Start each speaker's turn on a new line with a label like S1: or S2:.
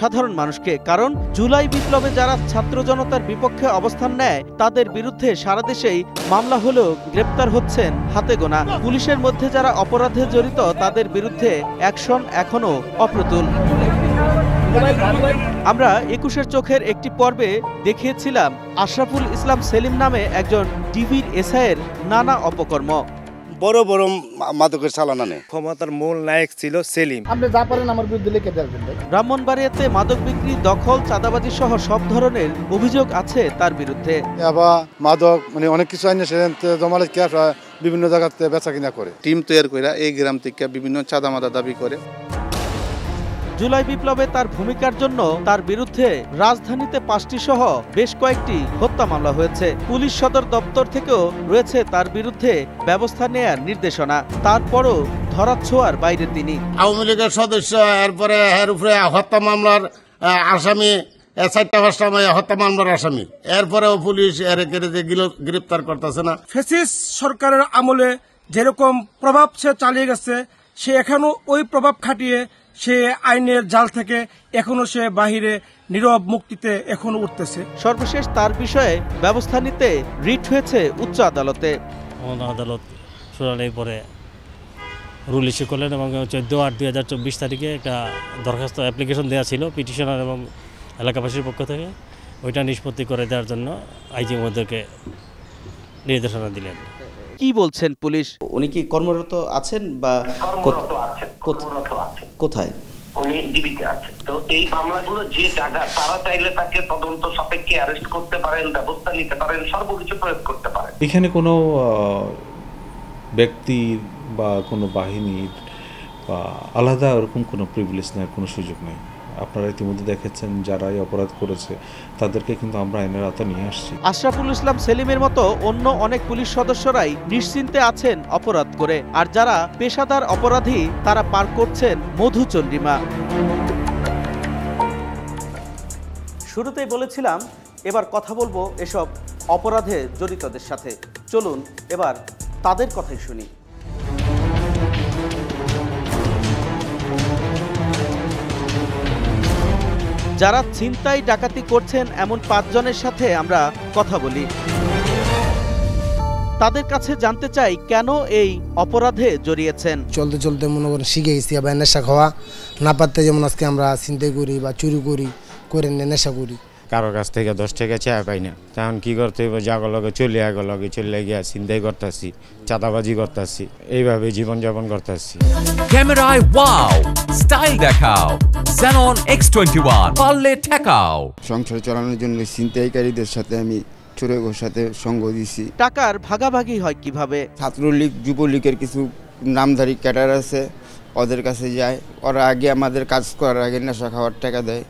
S1: সাধারণ মানুষকে। কারণ জুলাই বিপ্লবে যারা ছাত্র জনতার বিপক্ষে অবস্থান নেয় তাদের বিরুদ্ধে সারা দেশেই মামলা হলেও গ্রেপ্তার হচ্ছেন হাতে গোনা। পুলিশের মধ্যে যারা অপরাধে জড়িত তাদের বিরুদ্ধে অ্যাকশন এখনো অপ্রতুল। আমরা ২১-এর চোখের একটি পর্বে দেখিয়েছিলাম আশরাফুল ইসলাম সেলিম নামে একজন ডিবির এসআইয়ের নানা অপকর্ম।
S2: বড় বড় মাদকের চালানা নেই,
S3: ক্ষমতার মূল নায়ক ছিল সেলিম।
S4: আপনি যা পারেন আমার বিরুদ্ধে লিখে দেবেন।
S1: ব্রাহ্মণবাড়িয়াতে মাদক বিক্রি, দখল, চাঁদাবাজি সহ সব ধরনের অভিযোগ আছে তার বিরুদ্ধে।
S5: মাদক মানে অনেক কিছু আইনে জমালে বিভিন্ন জায়গাতে বেচা কিনা করে।
S2: টিম তৈরি করে এই গ্রাম থেকে বিভিন্ন চাঁদা মাদা দাবি করে।
S1: জুলাই বিপ্লবে তার ভূমিকার জন্য তার বিরুদ্ধে রাজধানীতে ৫টি সহ বেশ কয়েকটি হত্যা মামলা হয়েছে। পুলিশ সদর দপ্তর থেকেও রয়েছে তার বিরুদ্ধে ব্যবস্থা নেয়ার নির্দেশনা। তারপরও ধরাছোঁয়ার বাইরে তিনি।
S6: আওয়ামী লীগের সদস্য, এরপরে এর উপরে হত্যা মামলার আসামি, ৪টা-৫টা হত্যা মামলার আসামি, এরপরেও পুলিশ এর গ্রেপ্তার করতেছে না।
S7: ফ্যাসিস্ট সরকারের আমলে যেরকম প্রভাব সে চালিয়ে গেছে, সে এখনো ওই প্রভাব খাটিয়ে সে আইনের জাল থেকে এখনো সে বাহিরে নীরব মুক্তিতে এখনো উঠতেছে।
S1: সর্বশেষ তার বিষয়ে ব্যবস্থা নিতে রিট হয়েছে উচ্চ আদালতে।
S8: আদালত শুনানির পরে রুল ইস্যু করলেন এবং 14/8/2024 তারিখে একটা দরখাস্ত অ্যাপ্লিকেশন দেওয়া ছিল পিটিশনার এবং এলাকাবাসীর পক্ষ থেকে। ওইটা নিষ্পত্তি করে দেওয়ার জন্য আইজি মহোদয়কে নির্দেশনা দিলেন।
S1: কি বলছেন পুলিশ?
S9: উনি কি কর্মরত আছেন বা কোথায়?
S10: উনি জীবিত আছেন। তো এই মামলাগুলো যে জায়গা, তারা চাইলে তাকে তদন্ত সাপেক্ষে অ্যারেস্ট করতে পারেন, ব্যবস্থা নিতে পারেন, সর্বকিছু প্রয়োগ করতে পারেন।
S11: এখানে কোনো ব্যক্তির বা কোনো বাহিনীর বা আলাদা ওরকম কোনো প্রিভিলেজ নেওয়ার কোনো সুযোগ নেই। আপনারা ইতিমধ্যে দেখেছেন যারা এই অপরাধ করেছে তাদেরকে কিন্তু আমরা আইনের আওতায় নিয়ে আসছি।
S1: আশরাফুল ইসলাম সেলিমের মতো অন্য অনেক পুলিশ সদস্যরাই নিশ্চিন্তে আছেন অপরাধ করে, আর যারা পেশাদার অপরাধী তারা পার করছেন মধুচন্দ্রিমা। শুরুতেই বলেছিলাম এবার কথা বলবো এসব অপরাধে জড়িতদের সাথে। চলুন এবার তাদের কথাই শুনি। যারা ছিনতাই ডাকাতি করছেন এমন ৫ জনের সাথে আমরা কথা বলি। তাদের কাছে জানতে চাই কেন এই অপরাধে জড়িয়েছেন।
S4: চলতে চলতে মনে করেন শিখে গেছি, আবার নেশা খাওয়া না পারতে, যেমন আজকে আমরা ছিনতাই করি বা চুরি করি, করে নেশা করি।
S3: কারো কাছ থেকে 10 টাকা চায় পাই না, তখন কি করতে হবে, জাগো লগে চলে গিয়া ছিনতাই করতেছি, চাঁদাবাজি করতেছি, এইভাবে জীবনযাপন করতেছি।
S12: ক্যামেরায় ওয়াও, স্টাইল দেখাও, Xenon X21 পারলে ঠেকাও।
S5: সংসার চালানোর জন্য ছিনতাইকারীদের সাথে আমি চোরের সাথে সঙ্গ দিছি।
S1: টাকার ভাগাভাগি হয় কিভাবে?
S5: ছাত্রলীগ, যুবলীগের কিছু নামধারী ক্যাডার আছে, ওদের কাছে যায়। ওরা আগে আমাদের কাজ করার আগে নেশা খাওয়ার টাকা দেয়।